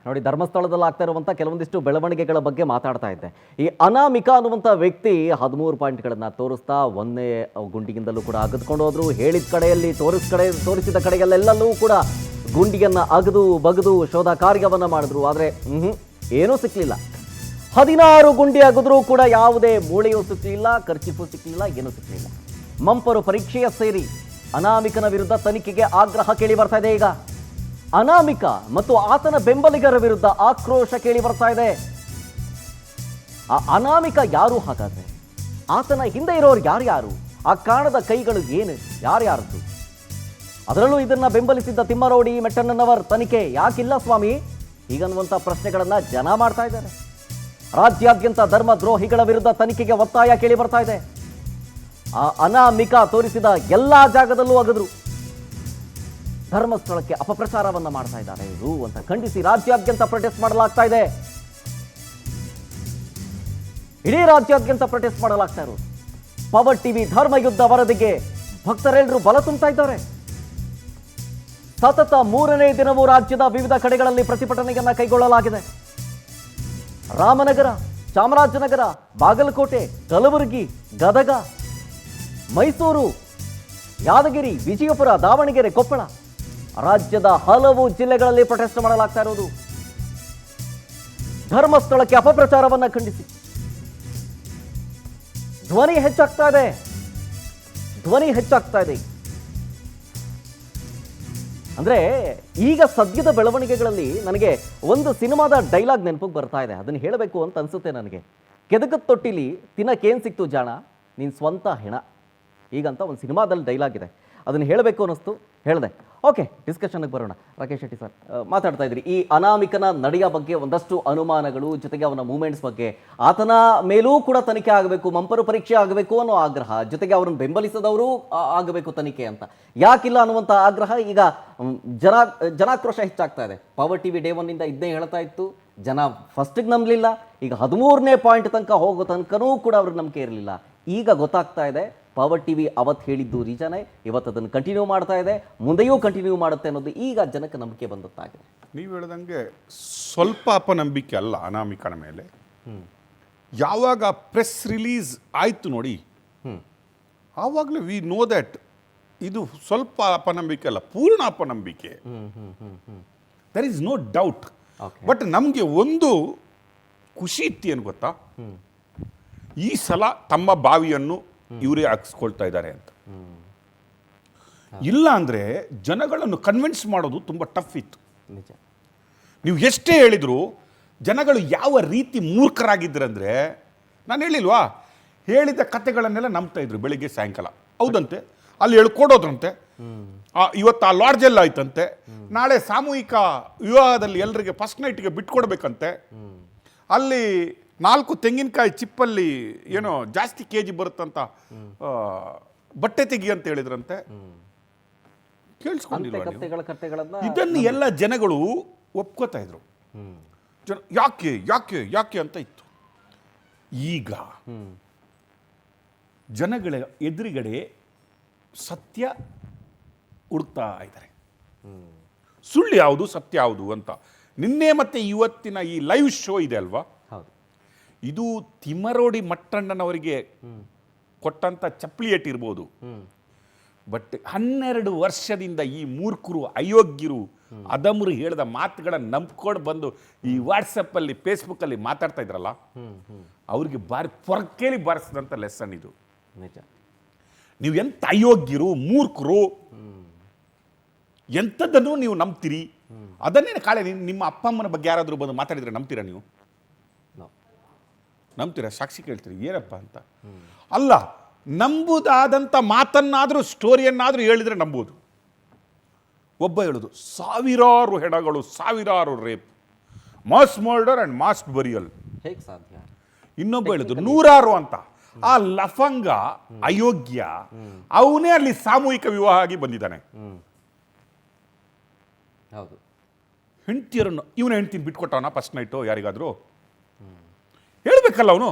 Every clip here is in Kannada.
ನೋಡಿ, ಧರ್ಮಸ್ಥಳದಲ್ಲಿ ಆಗ್ತಾ ಇರುವಂಥ ಕೆಲವೊಂದಿಷ್ಟು ಬೆಳವಣಿಗೆಗಳ ಬಗ್ಗೆ ಮಾತಾಡ್ತಾ ಇದ್ದೆ. ಈ ಅನಾಮಿಕಾ ಅನ್ನುವಂಥ ವ್ಯಕ್ತಿ 13 ಪಾಯಿಂಟ್ಗಳನ್ನು ತೋರಿಸ್ತಾ ಒಂದೇ ಗುಂಡಿಗಿಂದಲೂ ಕೂಡ ಅಗದ್ಕೊಂಡು ಹೋದ್ರು. ಹೇಳಿದ ಕಡೆಯಲ್ಲಿ ತೋರಿಸಿದ ಕಡೆಯಲ್ಲೆಲ್ಲೂ ಕೂಡ ಗುಂಡಿಯನ್ನು ಅಗದು ಬಗದು ಶೋಧ ಕಾರ್ಯವನ್ನು ಮಾಡಿದ್ರು. ಆದರೆ ಏನೂ ಸಿಕ್ಕಲಿಲ್ಲ. 16 ಗುಂಡಿ ಅಗದ್ರೂ ಕೂಡ ಯಾವುದೇ ಮೂಳೆಯೂ ಸಿಕ್ಕಲಿಲ್ಲ, ಖರ್ಚಿಫು ಸಿಕ್ಕಲಿಲ್ಲ, ಏನೂ ಸಿಕ್ಕಲಿಲ್ಲ. ಮಂಪರು ಪರೀಕ್ಷೆಯ ಸೇರಿ ಅನಾಮಿಕನ ವಿರುದ್ಧ ತನಿಖೆಗೆ ಆಗ್ರಹ ಕೇಳಿ ಬರ್ತಾ ಇದೆ. ಈಗ ಅನಾಮಿಕ ಮತ್ತು ಆತನ ಬೆಂಬಲಿಗರ ವಿರುದ್ಧ ಆಕ್ರೋಶ ಕೇಳಿ ಬರ್ತಾ ಇದೆ. ಆ ಅನಾಮಿಕ ಯಾರು ಹಾಗಾದ್ರೆ? ಆತನ ಹಿಂದೆ ಇರೋರು ಯಾರ್ಯಾರು? ಆ ಕಾಣದ ಕೈಗಳು ಏನು? ಯಾರ್ಯಾರದ್ದು? ಅದರಲ್ಲೂ ಇದನ್ನ ಬೆಂಬಲಿಸಿದ್ದ ತಿಮ್ಮರೋಡಿ ಮೆಟ್ಟಣ್ಣನವರ್ ತನಿಖೆ ಯಾಕಿಲ್ಲ ಸ್ವಾಮಿ ಹೀಗನ್ನುವಂಥ ಪ್ರಶ್ನೆಗಳನ್ನ ಜನ ಮಾಡ್ತಾ ಇದ್ದಾರೆ. ರಾಜ್ಯಾದ್ಯಂತ ಧರ್ಮ ದ್ರೋಹಿಗಳ ವಿರುದ್ಧ ತನಿಖೆಗೆ ಒತ್ತಾಯ ಕೇಳಿ ಬರ್ತಾ ಇದೆ. ಆ ಅನಾಮಿಕ ತೋರಿಸಿದ ಎಲ್ಲಾ ಜಾಗದಲ್ಲೂ ಅಗದ್ರು. ಧರ್ಮಸ್ಥಳಕ್ಕೆ ಅಪಪ್ರಚಾರವನ್ನ ಮಾಡ್ತಾ ಇದ್ದಾರೆ ಇವರು ಅಂತ ಖಂಡಿಸಿ ರಾಜ್ಯಾದ್ಯಂತ ಪ್ರೊಟೆಸ್ಟ್ ಮಾಡಲಾಗ್ತಾ ಇದೆ. ಇಡೀ ರಾಜ್ಯಾದ್ಯಂತ ಪ್ರೊಟೆಸ್ಟ್ ಮಾಡಲಾಗ್ತಾ ಇರೋದು. ಪವರ್ ಟಿವಿ ಧರ್ಮಯುದ್ಧ ವರದಿಗೆ ಭಕ್ತರೆಲ್ಲರೂ ಬಲ ತುಂಬ್ತಾ ಇದ್ದಾರೆ. ಸತತ 3ನೇ ದಿನವೂ ರಾಜ್ಯದ ವಿವಿಧ ಕಡೆಗಳಲ್ಲಿ ಪ್ರತಿಭಟನೆಯನ್ನ ಕೈಗೊಳ್ಳಲಾಗಿದೆ. ರಾಮನಗರ, ಚಾಮರಾಜನಗರ, ಬಾಗಲಕೋಟೆ, ಕಲಬುರಗಿ, ಗದಗ, ಮೈಸೂರು, ಯಾದಗಿರಿ, ವಿಜಯಪುರ, ದಾವಣಗೆರೆ, ಕೊಪ್ಪಳ ರಾಜ್ಯದ ಹಲವು ಜಿಲ್ಲೆಗಳಲ್ಲಿ ಪ್ರೊಟೆಸ್ಟ್ ಮಾಡಲಾಗ್ತಾ ಇರೋದು ಧರ್ಮಸ್ಥಳಕ್ಕೆ ಅಪಪ್ರಚಾರವನ್ನ ಖಂಡಿಸಿ. ಧ್ವನಿ ಹೆಚ್ಚಾಗ್ತಾ ಇದೆ. ಅಂದ್ರೆ ಈಗ ಸದ್ಯದ ಬೆಳವಣಿಗೆಗಳಲ್ಲಿ ನನಗೆ ಒಂದು ಸಿನಿಮಾದ ಡೈಲಾಗ್ ನೆನಪಿಗೆ ಬರ್ತಾ ಇದೆ. ಅದನ್ನು ಹೇಳಬೇಕು ಅಂತ ಅನ್ಸುತ್ತೆ ನನಗೆ. ಕೆದಕದ ತೊಟ್ಟಿಲಿ ತಿನ್ನಕ್ಕೇನು ಸಿಕ್ತು ಜಾಣ, ನೀನ್ ಸ್ವಂತ ಹೆಣ, ಈಗಂತ ಒಂದು ಸಿನಿಮಾದಲ್ಲಿ ಡೈಲಾಗ್ ಇದೆ. ಅದನ್ನು ಹೇಳಬೇಕು ಅನ್ನಿಸ್ತು, ಹೇಳಿದೆ. ಓಕೆ, ಡಿಸ್ಕಷನ್ಗೆ ಬರೋಣ. ರಾಕೇಶ್ ಶೆಟ್ಟಿ ಸರ್ ಮಾತಾಡ್ತಾ ಇದ್ರಿ ಈ ಅನಾಮಿಕನ ನಡೆಯ ಬಗ್ಗೆ ಒಂದಷ್ಟು ಅನುಮಾನಗಳು, ಜೊತೆಗೆ ಅವನ ಮೂವ್ಮೆಂಟ್ಸ್ ಬಗ್ಗೆ, ಆತನ ಮೇಲೂ ಕೂಡ ತನಿಖೆ ಆಗಬೇಕು, ಮಂಪರು ಪರೀಕ್ಷೆ ಆಗಬೇಕು ಅನ್ನೋ ಆಗ್ರಹ, ಜೊತೆಗೆ ಅವರನ್ನು ಬೆಂಬಲಿಸಿದವರು ಆಗಬೇಕು ತನಿಖೆ ಅಂತ. ಯಾಕಿಲ್ಲ ಅನ್ನುವಂಥ ಆಗ್ರಹ ಈಗ ಜನಾಕ್ರೋಶ ಹೆಚ್ಚಾಗ್ತಾ ಇದೆ. ಪವರ್ ಟಿವಿ ಡೇ 1 ಇಂದ ಇದನ್ನೇ ಹೇಳ್ತಾ ಇತ್ತು. ಜನ ಫಸ್ಟಿಗೆ ನಂಬಲಿಲ್ಲ. ಈಗ 13ನೇ ಪಾಯಿಂಟ್ ತನಕ ಹೋಗೋ ತನಕನೂ ಕೂಡ ಅವ್ರಿಗೆ ನಂಬಿಕೆ ಇರಲಿಲ್ಲ. ಈಗ ಗೊತ್ತಾಗ್ತಾ ಇದೆ ಪವರ್ ಟಿವಿ ಅವತ್ತು ಹೇಳಿದ್ದು ನಿಜನೇ, ಇವತ್ತು ಅದನ್ನು ಕಂಟಿನ್ಯೂ ಮಾಡ್ತಾ ಇದೆ, ಮುಂದೆಯೂ ಕಂಟಿನ್ಯೂ ಮಾಡುತ್ತೆ ಅನ್ನೋದು ಈಗ ಜನಕ್ಕೆ ನಂಬಿಕೆ ಬಂದತ್ತಾಗಿದೆ. ನೀವು ಹೇಳ್ದಂಗೆ ಸ್ವಲ್ಪ ಅಪನಂಬಿಕೆ ಅಲ್ಲ ಅನಾಮಿಕನ ಮೇಲೆ. ಯಾವಾಗ ಪ್ರೆಸ್ ರಿಲೀಸ್ ಆಯಿತು ನೋಡಿ, ಆವಾಗಲೇ ವಿ ನೋ ದ್ಯಾಟ್ ಇದು ಸ್ವಲ್ಪ ಅಪನಂಬಿಕೆ ಅಲ್ಲ, ಪೂರ್ಣ ಅಪನಂಬಿಕೆ. There is no doubt. But ನಮಗೆ ಒಂದು ಖುಷಿ ಇತ್ತು, ಏನು ಗೊತ್ತಾ, ಈ ಸಲ ತಮ್ಮ ಬಾವಿಯನ್ನು ಇವರೇ ಹಾಕಿಸ್ಕೊಳ್ತಾ ಇದ್ದಾರೆ ಅಂತ. ಇಲ್ಲ ಅಂದರೆ ಜನಗಳನ್ನು ಕನ್ವಿನ್ಸ್ ಮಾಡೋದು ತುಂಬ ಟಫ್ ಇತ್ತು. ನೀವು ಎಷ್ಟೇ ಹೇಳಿದ್ರು ಜನಗಳು ಯಾವ ರೀತಿ ಮೂರ್ಖರಾಗಿದ್ದರಂದರೆ, ನಾನು ಹೇಳಿಲ್ವಾ, ಹೇಳಿದ ಕತೆಗಳನ್ನೆಲ್ಲ ನಂಬ್ತಾ ಇದ್ರು ಬೆಳಿಗ್ಗೆ ಸಾಯಂಕಾಲ. ಹೌದಂತೆ, ಅಲ್ಲಿ ಹೇಳ್ಕೊಡೋದ್ರಂತೆ, ಇವತ್ತು ಆ ಲಾಡ್ಜೆಲ್ಲ ಆಯ್ತಂತೆ, ನಾಳೆ ಸಾಮೂಹಿಕ ವಿವಾಹದಲ್ಲಿ ಎಲ್ಲರಿಗೆ ಫಸ್ಟ್ ನೈಟ್ಗೆ ಬಿಟ್ಕೊಡ್ಬೇಕಂತೆ, ಅಲ್ಲಿ 4 ತೆಂಗಿನಕಾಯಿ ಚಿಪ್ಪಲ್ಲಿ ಏನೋ ಜಾಸ್ತಿ ಕೆಜಿ ಬರುತ್ತಂತ ಬಟ್ಟೆ ತೆಗಿ ಅಂತ ಹೇಳಿದ್ರಂತೆ. ಕೇಳಿಸ್ಕೊಂಡಿಲ್ವಾ? ಇದನ್ನು ಎಲ್ಲ ಜನಗಳು ಒಪ್ಕೋತಾ ಇದ್ರು. ಯಾಕೆ ಯಾಕೆ ಯಾಕೆ ಅಂತ ಇತ್ತು. ಈಗ ಜನಗಳ ಎದುರುಗಡೆ ಸತ್ಯ ಹುಡುಕ್ತಾ ಇದ್ದಾರೆ. ಸುಳ್ಳು ಯಾವುದು, ಸತ್ಯ ಯಾವುದು ಅಂತ. ನಿನ್ನೆ ಮತ್ತೆ ಇವತ್ತಿನ ಈ ಲೈವ್ ಶೋ ಇದೆ ಅಲ್ವಾ, ಇದು ತಿಮ್ಮರೋಡಿ ಮಟ್ಟಣ್ಣನವರಿಗೆ ಕೊಟ್ಟಂತ ಚಪ್ಪಲಿ ಏಟಿರ್ಬೋದು. ಬಟ್ 12 ವರ್ಷದಿಂದ ಈ ಮೂರ್ಖರು, ಅಯೋಗ್ಯರು, ಅದಮರು ಹೇಳಿದ ಮಾತುಗಳನ್ನು ನಂಬ್ಕೊಂಡು ಬಂದು ಈ ವಾಟ್ಸಪ್ಪಲ್ಲಿ, ಫೇಸ್ಬುಕ್ಕಲ್ಲಿ ಮಾತಾಡ್ತಾ ಇದ್ರಲ್ಲ, ಅವ್ರಿಗೆ ಪೊರ್ಕೇಲಿ ಬಾರಿಸಿದಂಥ ಲೆಸನ್ ಇದು. ನಿಜ. ನೀವು ಎಂಥ ಅಯೋಗ್ಯರು, ಮೂರ್ಖರು, ಎಂಥದ್ದನ್ನು ನೀವು ನಂಬ್ತೀರಿ. ಅದನ್ನೇ ಕಾಳೆ ನಿಮ್ಮ ಅಪ್ಪ ಅಮ್ಮನ ಬಗ್ಗೆ ಯಾರಾದರೂ ಬಂದು ಮಾತಾಡಿದ್ರೆ ನಂಬ್ತೀರಾ? ನೀವು ನಂಬ್ತೀರಾ? ಸಾಕ್ಷಿ ಕೇಳ್ತೀರಿ ಏನಪ್ಪ ಅಂತ ಅಲ್ಲ, ನಂಬುದಾದಂಥ ಮಾತನ್ನಾದರೂ, ಸ್ಟೋರಿಯನ್ನಾದರೂ ಹೇಳಿದರೆ ನಂಬೋದು. ಒಬ್ಬ ಹೇಳೋದು ಸಾವಿರಾರು ಹೆಣಗಳು, ಸಾವಿರಾರು rape, mass murder and mass burial, ಹೇಗೆ ಸಾಧ್ಯ? ಇನ್ನೊಬ್ಬ ಹೇಳೋದು 100 ಅಂತ. ಆ ಲಫಂಗ ಅಯೋಗ್ಯ ಅವನೇ ಅಲ್ಲಿ ಸಾಮೂಹಿಕ ವಿವಾಹ ಆಗಿ ಬಂದಿದ್ದಾನೆ. ಹೌದು. ಹೆಂಡತಿಯರನ್ನು ಇವನ ಹೆಂಡ್ತಿನ ಬಿಟ್ಕೊಟ್ಟವನ ಫಸ್ಟ್ ನೈಟು ಯಾರಿಗಾದರೂ ಹೇಳ್ಬೇಕಲ್ಲ ಅವನು.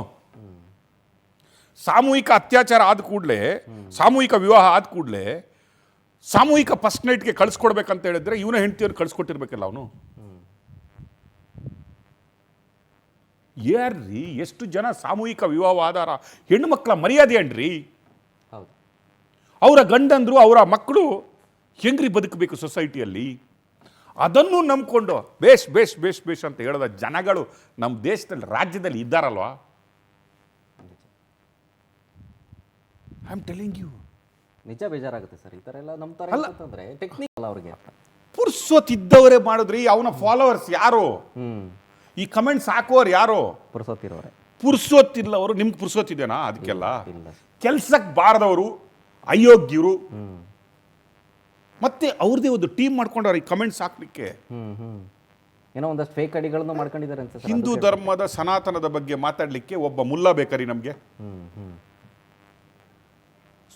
ಸಾಮೂಹಿಕ ಅತ್ಯಾಚಾರ ಆದ ಕೂಡಲೇ, ಸಾಮೂಹಿಕ ವಿವಾಹ ಆದ ಕೂಡಲೇ ಸಾಮೂಹಿಕ ಫಸ್ಟ್ ನೈಟ್ಗೆ ಕಳಿಸ್ಕೊಡ್ಬೇಕಂತ ಹೇಳಿದ್ರೆ ಇವನ ಹೆಂಡತಿಯವ್ರು ಕಳಿಸ್ಕೊಟ್ಟಿರ್ಬೇಕಲ್ಲ ಅವನು. ಯಾರ್ರಿ ಎಷ್ಟು ಜನ ಸಾಮೂಹಿಕ ವಿವಾಹ ಆಧಾರ ಹೆಣ್ಣು ಮಕ್ಕಳ ಮರ್ಯಾದೆ ಅನ್ರಿ. ಹೌದು. ಅವರ ಗಂಡಂದ್ರು ಅವರ ಮಕ್ಕಳು ಹೆಂಗ್ರಿ ಬದುಕಬೇಕು ಸೊಸೈಟಿಯಲ್ಲಿ, ಅದನ್ನು ನಂಬ್ಕೊಂಡು ಬೇಷ್ ಬೇಷ್ ಬೇಷ್ ಬೇಷ್ ಅಂತ ಹೇಳಿದ ಜನಗಳು ನಮ್ಮ ದೇಶದಲ್ಲಿ ರಾಜ್ಯದಲ್ಲಿ ಇದ್ದಾರಲ್ವಾ. I am telling you. ನಿಜ ಬೇಜಾರಾಗುತ್ತೆ ಸರ್, ಈ ಥರ ಎಲ್ಲ ನಂಬ್ತಾರೆ ಅಂತಂದ್ರೆ ಟೆಕ್ನಿಕ್ ಅಲ್ಲ ಅವ್ರಿಗೆ. ಪುರ್ಸೊತ್ತಿದ್ದವರೇ ಮಾಡಿದ್ರಿ, ಅವನ ಫಾಲೋವರ್ಸ್ ಯಾರು, ಈ ಕಮೆಂಟ್ಸ್ ಹಾಕೋರು ಯಾರು, ಪುರ್ಸೊತ್ತಿರೋರೆ. ಪುರ್ಸೊತ್ತಿಲ್ಲವರು. ನಿಮ್ಗೆ ಪುರ್ಸೊತ್ತಿದೆನಾ ಅದಕ್ಕೆಲ್ಲ? ಇಲ್ಲ. ಕೆಲ್ಸಕ್ಕೆ ಬಾರದವರು, ಅಯೋಗ್ಯರು, ಮತ್ತೆ ಅವ್ರದೇ ಒಂದು ಟೀಮ್ ಮಾಡ್ಕೊಂಡವ್ರು ಈ ಕಮೆಂಟ್ಸ್ ಹಾಕ್ಲಿಕ್ಕೆ. ಏನೋ ಒಂದಷ್ಟು ಫೇಕ್ ಅಡಿಗಳನ್ನು ಮಾಡ್ಕೊಂಡಿದ್ದಾರೆ ಅಂತ. ಹಿಂದೂ ಧರ್ಮದ ಸನಾತನದ ಬಗ್ಗೆ ಮಾತಾಡ್ಲಿಕ್ಕೆ ಒಬ್ಬ ಮುಲ್ಲಾ ಬೇಕರಿ ನಮಗೆ.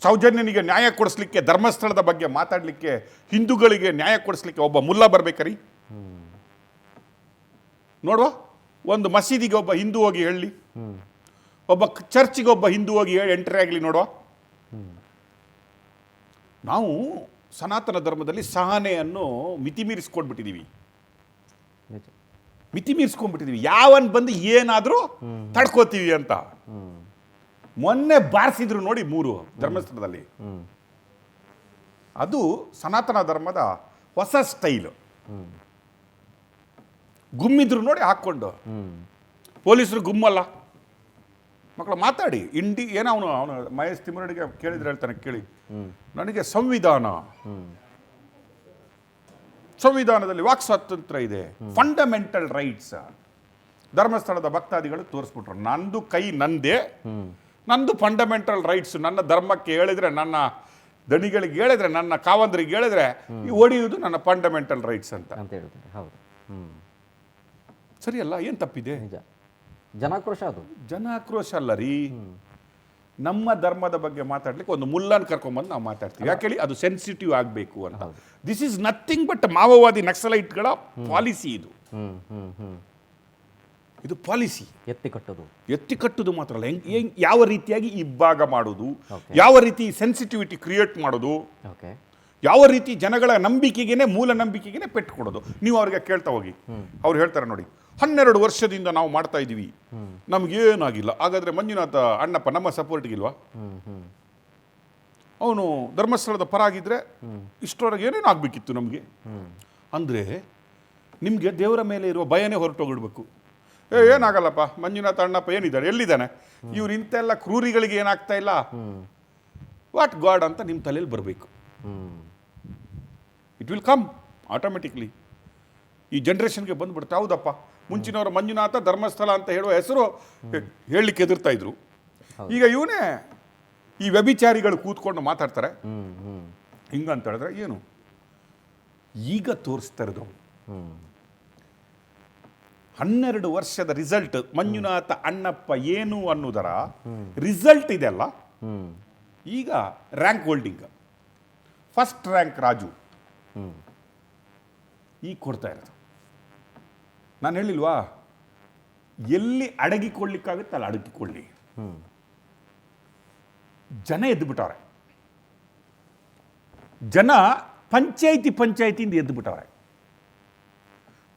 ಸೌಜನ್ಯನಿಗೆ ನ್ಯಾಯ ಕೊಡಿಸ್ಲಿಕ್ಕೆ, ಧರ್ಮಸ್ಥಳದ ಬಗ್ಗೆ ಮಾತಾಡ್ಲಿಕ್ಕೆ, ಹಿಂದೂಗಳಿಗೆ ನ್ಯಾಯ ಕೊಡಿಸ್ಲಿಕ್ಕೆ ಒಬ್ಬ ಮುಲ್ಲಾ ಬರ್ಬೇಕರಿ. ನೋಡುವ, ಒಂದು ಮಸೀದಿಗೆ ಒಬ್ಬ ಹಿಂದೂ ಹೋಗಿ ಹೇಳಲಿ, ಒಬ್ಬ ಚರ್ಚ್ಗೆ ಒಬ್ಬ ಹಿಂದೂ ಹೋಗಿ ಎಂಟ್ರಿ ಆಗಲಿ ನೋಡುವ. ನಾವು ಸನಾತನ ಧರ್ಮದಲ್ಲಿ ಸಹನೆಯನ್ನು ಮಿತಿ ಮೀರಿಸ್ಕೊಂಡ್ಬಿಟ್ಟಿದ್ದೀವಿ, ಮಿತಿ ಮೀರಿಸ್ಕೊಂಡ್ಬಿಟ್ಟಿದ್ದೀವಿ. ಯಾವನ್ ಬಂದು ಏನಾದರೂ ತಡ್ಕೋತೀವಿ ಅಂತ. ಮೊನ್ನೆ ಬಾರಿಸಿದ್ರು ನೋಡಿ 3 ಧರ್ಮಸ್ಥಳದಲ್ಲಿ. ಅದು ಸನಾತನ ಧರ್ಮದ ಹೊಸ ಸ್ಟೈಲು. ಗುಮ್ಮಿದ್ರು ನೋಡಿ ಹಾಕ್ಕೊಂಡು. ಪೊಲೀಸರು ಗುಮ್ಮಲ್ಲ. ಮಕ್ಕಳು ಮಾತಾಡಿ ಏನೋ ಅವನು ಮಹೇಶ್ ತಿಮ್ಮರಡಿಗೆ ಕೇಳಿದ್ರೆ ಹೇಳ್ತಾನೆ, ಕೇಳಿ ನನಗೆ ಸಂವಿಧಾನದಲ್ಲಿ ವಾಕ್ ಸ್ವಾತಂತ್ರ್ಯ ಇದೆ, ಫಂಡಮೆಂಟಲ್ ರೈಟ್ಸ್. ಧರ್ಮಸ್ಥಳದ ಭಕ್ತಾದಿಗಳು ತೋರಿಸ್ಬಿಟ್ರು, ನಂದು ಕೈ ನಂದೇ, ನಂದು ಫಂಡಮೆಂಟಲ್ ರೈಟ್ಸ್. ನನ್ನ ಧರ್ಮಕ್ಕೆ ಹೇಳಿದ್ರೆ, ನನ್ನ ದಣಿಗಳಿಗೆ ಹೇಳಿದ್ರೆ, ನನ್ನ ಕಾವಂದ್ರಿಗೆ ಹೇಳಿದ್ರೆ ಹೊಡೆಯುವುದು ನನ್ನ ಫಂಡಮೆಂಟಲ್ ರೈಟ್ಸ್ ಅಂತ ಹೇಳ್ತಾರೆ. ಹೌದು, ಸರಿಯಲ್ಲ? ಏನು ತಪ್ಪಿದೆ? ಜನಾಕ್ರೋಶ. ಅದು ಜನಾಕ್ರೋಶ ಅಲ್ಲ ರೀ. ನಮ್ಮ ಧರ್ಮದ ಬಗ್ಗೆ ಮಾತಾಡ್ಲಿಕ್ಕೆ ಒಂದು ಮುಲ್ಲನ್ ಕರ್ಕೊಂಡ್ಬಂದು ನಾವು ಮಾತಾಡ್ತೀವಿ. ಯಾಕೆ ಹೇಳಿ? ಅದು ಸೆನ್ಸಿಟಿವ್ ಆಗಬೇಕು ಅಂತ. ದಿಸ್ ಈಸ್ ನಥಿಂಗ್ ಬಟ್ ಮಾವೋವಾದಿ ನಕ್ಸಲೈಟ್ಗಳ ಪಾಲಿಸಿ. ಇದು ಪಾಲಿಸಿ. ಎತ್ತಿ ಕಟ್ಟುದು ಮಾತ್ರ ಅಲ್ಲ, ಯಾವ ರೀತಿಯಾಗಿ ಇಬ್ಬಾಗ ಮಾಡೋದು, ಯಾವ ರೀತಿ ಸೆನ್ಸಿಟಿವಿಟಿ ಕ್ರಿಯೇಟ್ ಮಾಡೋದು, ಯಾವ ರೀತಿ ಜನಗಳ ನಂಬಿಕೆಗೇನೆ, ಮೂಲ ನಂಬಿಕೆಗೇನೆ ಪೆಟ್ಟು ಕೊಡೋದು. ನೀವು ಅವ್ರಿಗೆ ಕೇಳ್ತಾ ಹೋಗಿ, ಅವ್ರು ಹೇಳ್ತಾರೆ ನೋಡಿ, 12 ವರ್ಷದಿಂದ ನಾವು ಮಾಡ್ತಾ ಇದ್ದೀವಿ, ನಮಗೇನಾಗಿಲ್ಲ. ಹಾಗಾದ್ರೆ ಮಂಜುನಾಥ ಅಣ್ಣಪ್ಪ ನಮ್ಮ ಸಪೋರ್ಟ್ಗಿಲ್ವಾ? ಅವನು ಧರ್ಮಸ್ಥಳದ ಪರ ಆಗಿದ್ರೆ ಇಷ್ಟರವರೆಗೆ ಏನೇನು ಆಗಬೇಕಿತ್ತು ನಮಗೆ ಅಂದರೆ, ನಿಮಗೆ ದೇವರ ಮೇಲೆ ಇರುವ ಭಯನೇ ಹೊರಟೋಗಿಡ್ಬೇಕು. ಏನಾಗಲ್ಲಪ್ಪ, ಮಂಜುನಾಥ ಅಣ್ಣಪ್ಪ ಏನಿದ್ದಾರೆ, ಎಲ್ಲಿದ್ದಾನೆ, ಇವ್ರು ಇಂತೆಲ್ಲ ಕ್ರೂರಿಗಳಿಗೆ ಏನಾಗ್ತಾ ಇಲ್ಲ, ವಾಟ್ ಗಾಡ್ ಅಂತ ನಿಮ್ಮ ತಲೆಯಲ್ಲಿ ಬರಬೇಕು. It will come automatically. ಈ ಜನ್ರೇಷನ್ಗೆ ಬಂದ್ಬಿಡುತ್ತೆ. ಹೌದಪ್ಪ, ಮುಂಚಿನವರು ಮಂಜುನಾಥ ಧರ್ಮಸ್ಥಳ ಅಂತ ಹೇಳುವ ಹೆಸರು ಹೇಳಲಿಕ್ಕೆ ಎದುರ್ತಾ ಇದ್ರು. ಈಗ ಇವನೇ ಈ ವ್ಯಭಿಚಾರಿಗಳು ಕೂತ್ಕೊಂಡು ಮಾತಾಡ್ತಾರೆ ಹಿಂಗಂತ ಹೇಳಿದ್ರೆ ಏನು, ಈಗ ತೋರಿಸ್ತಾ ಇರೋದು 12 ವರ್ಷದ ರಿಸಲ್ಟ್. ಮಂಜುನಾಥ ಅಣ್ಣಪ್ಪ ಏನು ಅನ್ನೋದರ ರಿಸಲ್ಟ್ ಇದೆಲ್ಲ. ಈಗ rank holding, first rank Raju ಈಗ ಕೊಡ್ತಾ ಇರೋದು. ನಾನು ಹೇಳಿಲ್ವಾ, ಎಲ್ಲಿ ಅಡಗಿಕೊಳ್ಳಿಕ್ಕಾಗುತ್ತೆ ಅಲ್ಲಿ ಅಡಗಿಕೊಳ್ಳಿ. ಜನ ಎದ್ದು ಬಿಟ್ಟವ್ರೆ, ಜನ ಪಂಚಾಯಿತಿಯಿಂದ ಎದ್ದು ಬಿಟ್ಟವ್ರೆ,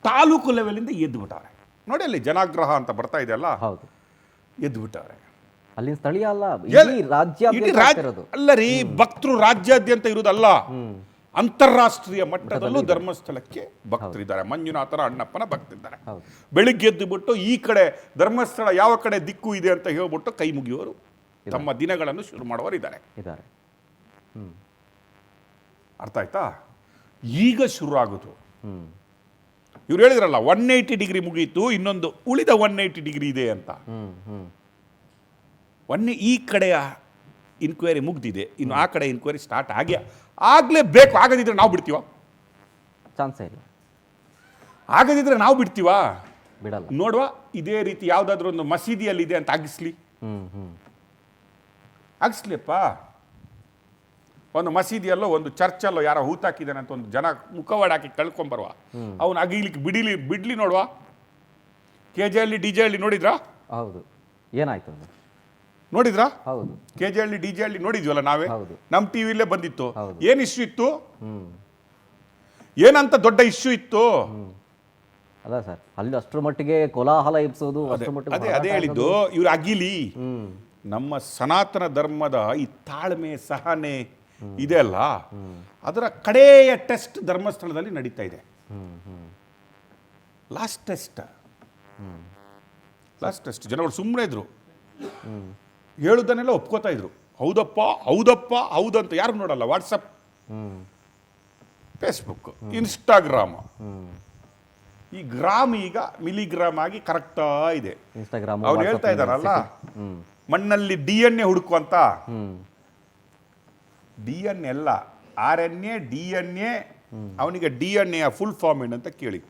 ತಾಲೂಕು ಲೆವೆಲಿಂದ ಎದ್ದು ಬಿಟ್ಟವ್ರೆ. ನೋಡಿ ಅಲ್ಲಿ ಜನಾಗ್ರಹ ಅಂತ ಬರ್ತಾ ಇದೆಯಲ್ಲ, ಎದ್ದು ಬಿಟ್ಟವ್ರೆ. ಅಲ್ಲಿ ಸ್ಥಳೀಯ ಅಲ್ಲ, ಅಲ್ಲ ರೀ, ಭಕ್ತರು ರಾಜ್ಯಾದ್ಯಂತ ಇರುವುದಲ್ಲ, ಅಂತಾರಾಷ್ಟ್ರೀಯ ಮಟ್ಟದಲ್ಲೂ ಧರ್ಮಸ್ಥಳಕ್ಕೆ ಭಕ್ತರಿದ್ದಾರೆ. ಮಂಜುನಾಥನ ಅಣ್ಣಪ್ಪನ ಭಕ್ತರಿದ್ದಾರೆ. ಬೆಳಿಗ್ಗೆ ಎದ್ದು ಬಿಟ್ಟು ಈ ಕಡೆ ಧರ್ಮಸ್ಥಳ ಯಾವ ಕಡೆ ದಿಕ್ಕು ಇದೆ ಅಂತ ಹೇಳ್ಬಿಟ್ಟು ಕೈ ಮುಗಿಯೋರು, ತಮ್ಮ ದಿನಗಳನ್ನು ಶುರು ಮಾಡುವವರು ಇದ್ದಾರೆ. ಅರ್ಥ ಆಯ್ತಾ? ಈಗ ಶುರು ಆಗೋದು. ಇವ್ರು ಹೇಳಿದ್ರಲ್ಲ 180 ಡಿಗ್ರಿ ಮುಗೀತು, ಇನ್ನೊಂದು ಉಳಿದ 180 ಡಿಗ್ರಿ ಇದೆ ಅಂತ. ಈ ಕಡೆಯ ಇನ್ಕ್ವೈರಿ ಮುಗ್ದಿದೆ, ಇನ್ನು ಆ ಕಡೆ ಇನ್ಕ್ವೈರಿ ಸ್ಟಾರ್ಟ್ ಆಗಲೇಬೇಕು. ಆಗದಿದ್ರೆ ನಾವು ಬಿಡ್ತೀವ? ಚಾನ್ಸೇ ಇಲ್ಲ. ಆಗದಿದ್ರೆ ನಾವು ಬಿಡ್ತೀವಾ? ಬಿಡಲ್ಲ. ನೋಡುವ, ಇದೇ ರೀತಿ ಯಾವುದಾದ್ರೂ ಒಂದು ಮಸೀದಿಯಲ್ಲಿ ಇದೆ ಅಂತ ಆಗಿಸ್ಲಿಪ್ಪ. ಒಂದು ಮಸೀದಿಯಲ್ಲೋ ಒಂದು ಚರ್ಚಲ್ಲೋ ಯಾರೋ ಹೂತಾಕಿದ್ದಾನೆ ಅಂತ ಒಂದು ಜನ ಮುಖವಾಡ ಹಾಕಿ ಕಳ್ಕೊಂಬರುವ, ಅವನು ಅಗಿಲಿಕ್ಕೆ ಬಿಡ್ಲಿ ನೋಡುವ. KJಹಳ್ಳಿ DJಹಳ್ಳಿ ನೋಡಿದ್ರಾ? ಹೌದು. ಏನಾಯ್ತು ನೋಡಿದ್ರಾ? ಹೌದು. KJಹಳ್ಳಿ DJಹಳ್ಳಿ ನೋಡಿದ್ವಲ್ಲ ನಾವೇ, ನಮ್ಮ ಟಿವಿಲೇ ಬಂದಿತ್ತು. ಏನ್ ಇಶ್ಯೂ ಇತ್ತು? ಏನಂತ ದೊಡ್ಡ ಇಶ್ಯೂ ಇತ್ತು? ಅಲ್ಲ ಸರ್, ಅಲ್ಲಿ ಅಷ್ಟರ ಮಟ್ಟಿಗೆ ಕೋಲಾಹಲ ಎಬ್ಸೋದು, ಅಷ್ಟರ ಮಟ್ಟಿಗೆ ಅದೇ ಹೋರಾಟ ಹೇಳಿದ್ದು ಆಗೋದು. ಇವ್ರು ಅಗಿಲಿ. ಹ್ಮ್ ನಮ್ಮ ಸನಾತನ ಧರ್ಮದ ಈ ತಾಳ್ಮೆ ಸಹನೆ ಇದೆ ಅಲ್ಲ, ಅದರ ಕಡೆಯ ಟೆಸ್ಟ್ ಧರ್ಮಸ್ಥಳದಲ್ಲಿ ನಡೀತಾ ಇದೆ. Last test. ಜನಗಳು ಸುಮ್ಮನೆ ಇದ್ರು, ಹೇಳುದನ್ನೆಲ್ಲ ಒಪ್ಕೋತಾ ಇದ್ರು. ಹೌದಪ್ಪ ಹೌದಪ್ಪ ಹೌದಂತ ಯಾರು ನೋಡಲ್ಲ. WhatsApp, Facebook, Instagram. ಈ ಗ್ರಾಮ್ ಈಗ ಮಿಲಿಗ್ರಾಮ್ ಆಗಿ ಕರೆಕ್ಟಾ ಇದೆ. ಇನ್ಸ್ಟಾಗ್ರಾಮ್, ಅವ್ರು ಹೇಳ್ತಾ ಇದ್ದಾರಲ್ಲ, ಮಣ್ಣಲ್ಲಿ DNA ಹುಡುಕುವಂತ. DNA ಅಲ್ಲ, RNA DNA. ಅವನಿಗೆ DNA ಫುಲ್ ಫಾರ್ಮ್ ಏನಂತ ಕೇಳಿ,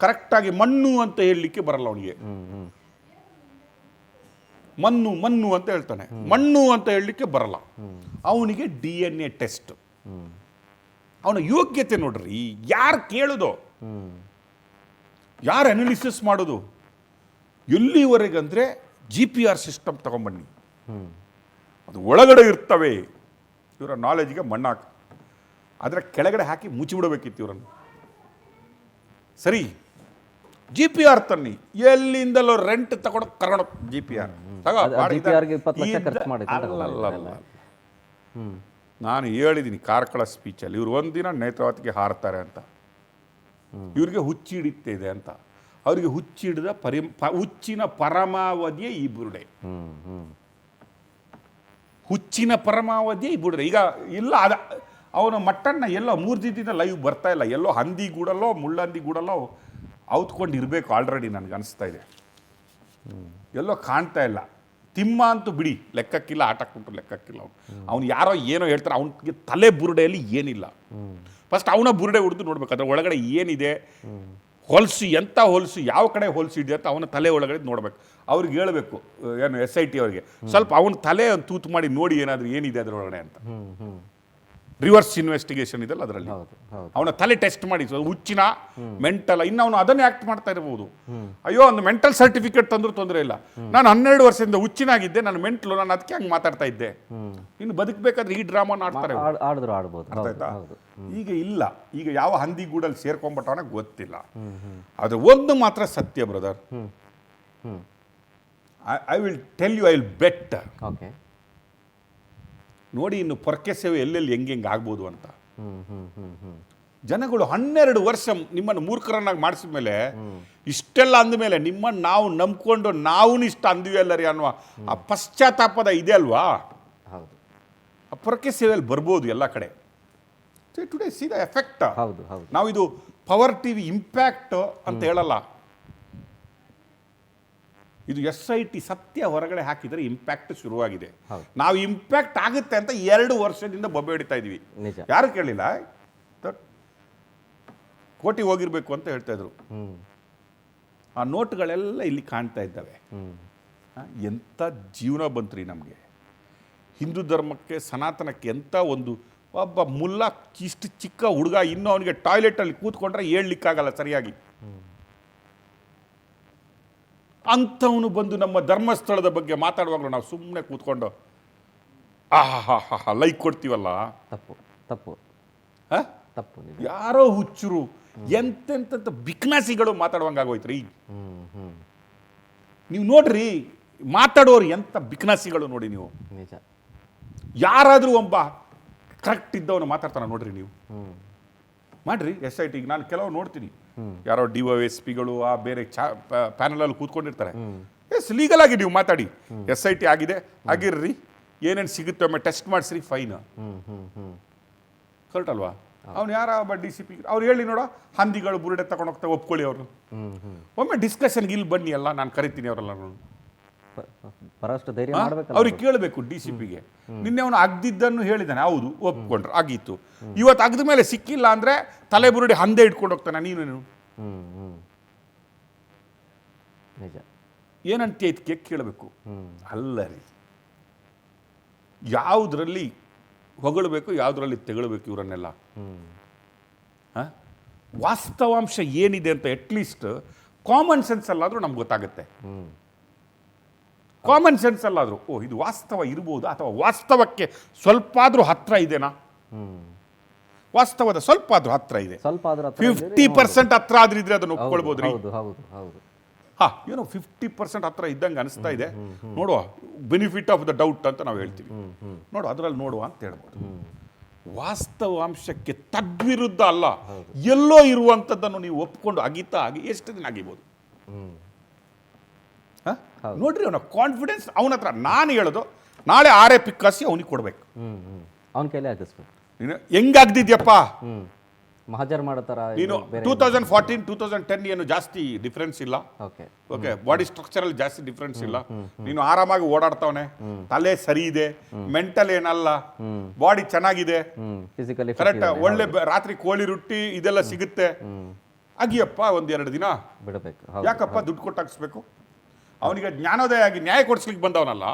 ಕರೆಕ್ಟಾಗಿ ಮಣ್ಣು ಅಂತ ಹೇಳಲಿಕ್ಕೆ ಬರಲ್ಲ ಅವನಿಗೆ. ಮಣ್ಣು ಅಂತ ಹೇಳ್ತಾನೆ, ಮಣ್ಣು ಅಂತ ಹೇಳಲಿಕ್ಕೆ ಬರಲ್ಲ ಅವನಿಗೆ. DNA ಟೆಸ್ಟ್, ಅವನ ಯೋಗ್ಯತೆ ನೋಡ್ರಿ. ಯಾರು ಕೇಳೋದು, ಯಾರು ಅನಾಲಿಸಿಸ್ ಮಾಡೋದು? ಎಲ್ಲಿವರೆಗಂದ್ರೆ GPR ಸಿಸ್ಟಮ್ ತಗೊಂಬನ್ನಿ, ಅದು ಒಳಗಡೆ ಇರ್ತವೆ. ಇವರ ನಾಲೆಜ್ಗೆ ಮಣ್ಣಾಕ, ಅದರ ಕೆಳಗಡೆ ಹಾಕಿ ಮುಚ್ಚಿಬಿಡಬೇಕಿತ್ತು ಇವರನ್ನು. ಸರಿ, GPR ತನ್ನಿ, ಎಲ್ಲಿಂದಲೋ ರೆಂಟ್ ತಗೊಂಡು ಕರ್ಕೊಂಡು GPR GPR ಗೆ 20 ಲಕ್ಷ ಖರ್ಚು ಮಾಡಿ ನಾನು ಹೇಳಿದ್ದೀನಿ ಕಾರ್ಕಳ ಸ್ಪೀಚಲ್ಲಿ, ಇವ್ರು ಒಂದಿನ ನೇತ್ರಾವತಿಗೆ ಹಾರ್ತಾರೆ ಅಂತ. ಇವ್ರಿಗೆ ಹುಚ್ಚಿ ಹಿಡಿತಿದೆ ಅಂತ. ಅವರಿಗೆ ಹುಚ್ಚಿಡಿದ ಹುಚ್ಚಿನ ಪರಮಾವಧಿಯೇ ಈ ಬುರುಡೆ. ಹುಚ್ಚಿನ ಪರಮಾವಧಿಯೇ ಈ ಬುರುಡೆ. ಈಗ ಇಲ್ಲ, ಅವನ ಮಟ್ಟನ್ನ ಎಲ್ಲೋ 3 ದಿನದಿಂದ ಲೈವ್ ಬರ್ತಾ ಇಲ್ಲ. ಎಲ್ಲೋ ಹಂದಿ ಗೂಡಲ್ಲೋ ಮುಳ್ಳಂದಿ ಗೂಡಲ್ಲೋ ಔತ್ಕೊಂಡು ಇರಬೇಕು ಆಲ್ರೆಡಿ, ನನಗೆ ಅನಿಸ್ತಾ ಇದೆ. ಎಲ್ಲೋ ಕಾಣ್ತಾ ಇಲ್ಲ. ತಿಮ್ಮ ಅಂತೂ ಬಿಡಿ, ಲೆಕ್ಕಕ್ಕಿಲ್ಲ. ಆಟ ಕೊಟ್ಟು ಲೆಕ್ಕಕ್ಕಿಲ್ಲ. ಅವ್ನು ಯಾರೋ ಏನೋ ಹೇಳ್ತಾರೆ, ಅವನಿಗೆ ತಲೆ ಬುರುಡೆಯಲ್ಲಿ ಏನಿಲ್ಲ. ಫಸ್ಟ್ ಅವನ ಬುರುಡೆ ಹುಡ್ದು ನೋಡ್ಬೇಕು, ಅದ್ರ ಒಳಗಡೆ ಏನಿದೆ, ಹೊಲಸು ಎಂಥ ಹೊಲಸು, ಯಾವ ಕಡೆ ಹೊಲಸು ಇದೆ ಅಂತ ಅವನ ತಲೆ ಒಳಗಡೆ ನೋಡ್ಬೇಕು. ಅವ್ರಿಗೆ ಹೇಳಬೇಕು, ಏನು SIT ಅವ್ರಿಗೆ, ಸ್ವಲ್ಪ ಅವನ ತಲೆ ತೂತು ಮಾಡಿ ನೋಡಿ ಏನಾದರೂ ಏನಿದೆ ಅದರೊಳಗಡೆ ಅಂತ. ರಿವರ್ಸ್ ಇನ್ವೆಸ್ಟಿಗೇಷನ್ ಇದೆಲ್ಲ ಅದರಲ್ಲಿ. ಅವನ ತಲೆ ಟೆಸ್ಟ್ ಮಾಡಿ, ಹುಚ್ಚಿನ ಮೆಂಟಲ್. ಇನ್ನು ಅವನು ಅದನ್ನೇ ಆಕ್ಟ್ ಮಾಡ್ತಾ ಇರಬಹುದು. ಅಯ್ಯೋ, ಒಂದು ಮೆಂಟಲ್ ಸರ್ಟಿಫಿಕೇಟ್ ತಂದ್ರೂ ತೊಂದರೆ ಇಲ್ಲ. ನಾನು 12 ವರ್ಷದಿಂದ ಹುಚ್ಚಿನಾಗಿದ್ದೆ, ನಾನು ಮೆಂಟಲು, ನಾನು ಅದಕ್ಕೆ ಹಂಗೆ ಮಾತಾಡ್ತಾ ಇದ್ದೆ. ಇನ್ನು ಬದುಕಬೇಕಾದ್ರೆ ಈ ಡ್ರಾಮಾನ ಆಡ್ತಾರೆ. ಆಡ್ಬೋದು. ಈಗ ಇಲ್ಲ, ಈಗ ಯಾವ ಹಂದಿ ಗೂಡಲ್ಲಿ ಸೇರ್ಕೊಂಡ್ಬಿಟ್ಟವನ ಗೊತ್ತಿಲ್ಲ. ಅದು ಒಂದು ಮಾತ್ರ ಸತ್ಯ brother. I will tell you, I will bet. ನೋಡಿ, ಇನ್ನು ಪೊರಕೆ ಸೇವೆ ಎಲ್ಲೆಲ್ಲಿ ಹೆಂಗೆ ಆಗ್ಬೋದು ಅಂತ. ಜನಗಳು 12 ವರ್ಷ ನಿಮ್ಮನ್ನು ಮೂರ್ಖರನ್ನಾಗಿ ಮಾಡಿಸಿದ ಮೇಲೆ, ಇಷ್ಟೆಲ್ಲ ಅಂದಮೇಲೆ ನಿಮ್ಮನ್ನು ನಾವು ನಂಬ್ಕೊಂಡು ನಾವು ಇಷ್ಟ ಅಂದ್ವಿ ಅಲ್ಲರಿ ಅನ್ನುವ ಆ ಪಶ್ಚಾತ್ತಾಪದ ಇದೆ ಅಲ್ವಾ, ಆ ಪೊರಕೆ ಸೇವೆಯಲ್ಲಿ ಬರ್ಬೋದು ಎಲ್ಲ ಕಡೆ. Today C the effect. ನಾವು ಇದು ಪವರ್ ಟಿವಿ ಇಂಪ್ಯಾಕ್ಟ್ ಅಂತ ಹೇಳಲ್ಲ. ಇದು SIT ಸತ್ಯ ಹೊರಗಡೆ ಹಾಕಿದರೆ ಇಂಪ್ಯಾಕ್ಟ್ ಶುರುವಾಗಿದೆ. ನಾವು ಇಂಪ್ಯಾಕ್ಟ್ ಆಗುತ್ತೆ ಅಂತ 2 ವರ್ಷದಿಂದ ಬೊಬ್ಬೆ ಹೊಡಿತಾ ಇದೀವಿ. ಯಾರು ಕೇಳಿಲ್ಲ. ಕೋಟಿ ಹೋಗಿರ್ಬೇಕು ಅಂತ ಹೇಳ್ತಾ ಇದ್ರು. ಆ ನೋಟ್ಗಳೆಲ್ಲ ಇಲ್ಲಿ ಕಾಣ್ತಾ ಇದ್ದಾವೆ. ಎಂಥ ಜೀವನ ಬಂತ್ರಿ ನಮಗೆ. ಹಿಂದೂ ಧರ್ಮಕ್ಕೆ, ಸನಾತನಕ್ಕೆ ಎಂಥ ಒಂದು ಒಬ್ಬ ಮುಲ್ಲ, ಇಷ್ಟು ಚಿಕ್ಕ ಹುಡುಗ, ಇನ್ನೂ ಅವನಿಗೆ ಟಾಯ್ಲೆಟಲ್ಲಿ ಕೂತ್ಕೊಂಡ್ರೆ ಹೇಳಲಿಕ್ಕಾಗಲ್ಲ ಸರಿಯಾಗಿ. ಅಂಥವನು ಬಂದು ನಮ್ಮ ಧರ್ಮಸ್ಥಳದ ಬಗ್ಗೆ ಮಾತಾಡುವಾಗಲೂ ನಾವು ಸುಮ್ಮನೆ ಕೂತ್ಕೊಂಡು ಲೈಕ್ ಕೊಡ್ತೀವಲ್ಲ. ತಪ್ಪು. ಯಾರೋ ಹುಚ್ಚರು, ಎಂತೆಂತ ಬಿಕ್ನಾಸಿಗಳು ಮಾತಾಡುವಂಗಾಗೋಯ್ತ್ರಿ. ನೀವು ನೋಡ್ರಿ, ಮಾತಾಡೋರು ಎಂಥ ಬಿಕ್ನಾಸಿಗಳು ನೋಡಿ ನೀವು. ಯಾರಾದರೂ ಒಬ್ಬ ಕರೆಕ್ಟ್ ಇದ್ದವನು ಮಾತಾಡ್ತಾನೆ ನೋಡ್ರಿ ನೀವು. ಮಾಡ್ರಿ SIT. ನಾನು ಕೆಲವು ನೋಡ್ತೀನಿ, ಯಾರೋ DOSPಗಳು ಆ ಬೇರೆ ಪ್ಯಾನಲಲ್ಲಿ ಕೂತ್ಕೊಂಡಿರ್ತಾರೆ. ಲೀಗಲ್ ಆಗಿ ನೀವು ಮಾತಾಡಿ, SIT ಆಗಿದೆ, ಆಗಿರ್ರಿ, ಏನೇನು ಸಿಗುತ್ತೆ ಒಮ್ಮೆ ಟೆಸ್ಟ್ ಮಾಡಿಸ್ರಿ, ಫೈನ್. ಕರೆಕ್ಟ್ ಅಲ್ವಾ? ಅವ್ನು ಯಾರ ಒಬ್ಬ DCP ಅವ್ರು ಹೇಳಿ ನೋಡೋ, ಹಂದಿಗಳು ಬುರುಡೆ ತಗೊಂಡೋಗ್ತಾ ಒಪ್ಕೊಳ್ಳಿ ಅವರು. ಒಮ್ಮೆ ಡಿಸ್ಕಷನ್ಗೆ ಇಲ್ಲಿ ಬನ್ನಿ, ಎಲ್ಲ ನಾನು ಕರಿತೀನಿ ಅವರೆಲ್ಲ. ಅವ್ರಿಗೆ ಕೇಳಬೇಕು DCPಗೆ. ನಿನ್ನೆ ಅವನು ಅಗ್ದಿದ್ದನ್ನು ಹೇಳಿದ್ದಾನೆ, ಹೌದು ಒಪ್ಕೊಂಡ್ರು, ಆಗಿತ್ತು. ಇವತ್ತು ಅಗ್ದ ಮೇಲೆ ಸಿಕ್ಕಿಲ್ಲ ಅಂದ್ರೆ ತಲೆ ಬುರುಡಿ ಹಂದೆ ಇಟ್ಕೊಂಡು ಹೋಗ್ತಾನೆ. ನೀನು ಏನಂತ ಇದಕ್ಕೆ ಕೇಳಬೇಕು. ಅಲ್ಲ ರೀ, ಯಾವುದ್ರಲ್ಲಿ ಹೊಗಳಬೇಕು, ಯಾವುದ್ರಲ್ಲಿ ತೆಗಳಬೇಕು ಇವರನ್ನೆಲ್ಲ. ವಾಸ್ತವಾಂಶ ಏನಿದೆ ಅಂತ ಅಟ್ಲೀಸ್ಟ್ ಕಾಮನ್ ಸೆನ್ಸ್ ಅಲ್ಲಾದ್ರೂ ನಮ್ಗೆ ಗೊತ್ತಾಗುತ್ತೆ. ಕಾಮನ್ ಸೆನ್ಸ್ ಅಲ್ಲಾದ್ರೂ ಇದು ವಾಸ್ತವ ಇರ್ಬೋದು, ಅಥವಾ ವಾಸ್ತವಕ್ಕೆ ಸ್ವಲ್ಪ ಆದ್ರೂ ಹತ್ರ ಇದೆನಾ. ವಾಸ್ತವದ ಸ್ವಲ್ಪ ಆದ್ರೂ ಹತ್ರ ಇದೆ. ಸ್ವಲ್ಪ ಆದ್ರೂ ಹತ್ರ 50% ಹತ್ರ ಆದ್ರೆ ಇದ್ರೆ ಅದನ್ನು ಒಪ್ಕೊಳ್ಬೋದ್ರಿ. ಹೌದು ಹೌದು ಹೌದು. ಹಾ, ಏನೋ 50% ಹತ್ರ ಇದ್ದಂಗೆ ಅನಿಸ್ತಾ ಇದೆ. ನೋಡುವ, ಬೆನಿಫಿಟ್ ಆಫ್ ದ ಡೌಟ್ ಅಂತ ನಾವು ಹೇಳ್ತೀವಿ. ನೋಡು, ಅದರಲ್ಲಿ ನೋಡುವ ಅಂತ ಹೇಳ್ಬೋದು. ವಾಸ್ತವಾಂಶಕ್ಕೆ ತದ್ವಿರುದ್ಧ ಅಲ್ಲ, ಎಲ್ಲೋ ಇರುವಂಥದ್ದನ್ನು ನೀವು ಒಪ್ಕೊಂಡು ಅಗಿತಾ ಆಗಿ ಎಷ್ಟು ದಿನ ಅಗಿಬೋದು? ನೋಡ್ರಿ, ಅವನ ಕಾನ್ಫಿಡೆನ್ಸ್ ಅವನ ಹತ್ರ. ನಾನು ಹೇಳೋದು, ನಾಳೆ ಆರೇ ಪಿಕ್ಕಾಸಿ ಅವನಿಗೆ ಕೊಡ್ಬೇಕು. ಅವನ ಕೈಲೇ ಆಗಿಸ್ಬೇಕು. ನೀನು ಹೆಂಗಾಗ್ದಿದ್ಯಪ್ಪ? ಮಹಾಜರ್ ಮಾಡೋ ಥರ ನೀನು 2014 2010 ಏನು ಜಾಸ್ತಿ ಡಿಫ್ರೆನ್ಸ್ ಇಲ್ಲ. ಓಕೆ, ಬಾಡಿ ಸ್ಟ್ರಕ್ಚರ್ ಅಲ್ಲಿ ಜಾಸ್ತಿ ಡಿಫ್ರೆನ್ಸ್ ಇಲ್ಲ. ನೀನು ಆರಾಮಾಗಿ ಓಡಾಡ್ತಾವನೆ, ತಲೆ ಸರಿ ಇದೆ, ಮೆಂಟಲ್ ಏನಲ್ಲ, ಬಾಡಿ ಚೆನ್ನಾಗಿದೆ, ಫಿಸಿಕಲಿ ಕರೆಕ್ಟ್. ಒಳ್ಳೆ ರಾತ್ರಿ ಕೋಳಿ ರೊಟ್ಟಿ ಇದೆಲ್ಲ ಸಿಗುತ್ತೆ. ಅಗಿಯಪ್ಪ, ಒಂದೆರಡು ದಿನ ಬಿಡಬೇಕು. ಯಾಕಪ್ಪ ದುಡ್ಡು ಕೊಟ್ಟು ಹಾಕ್ಸ್ಬೇಕು? ಅವನಿಗೆ ಜ್ಞಾನೋದಯ ಆಗಿ ನ್ಯಾಯ ಕೊಡಿಸ್ಲಿಕ್ಕೆ ಬಂದವನಲ್ಲ.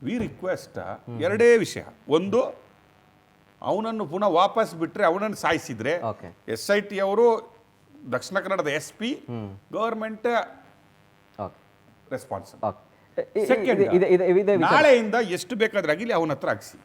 ವಿ ರಿಕ್ವೆಸ್ಟ್ ಎರಡೇ ವಿಷಯ. ಒಂದು, ಅವನನ್ನು ಪುನಃ ವಾಪಸ್ ಬಿಟ್ರೆ, ಅವನನ್ನು ಸಾಯಿಸಿದ್ರೆ SIT ಅವರು, ದಕ್ಷಿಣ ಕನ್ನಡದ SP, ಗವರ್ಮೆಂಟ್ ರೆಸ್ಪಾನ್ಸಿಬಲ್. ಸೆಕೆಂಡ್, ನಾಳೆಯಿಂದ ಎಷ್ಟು ಬೇಕಾದ್ರೆ ಆಗಿಲಿ ಅವನ ಹತ್ರ ಹಾಕ್ಸಿ.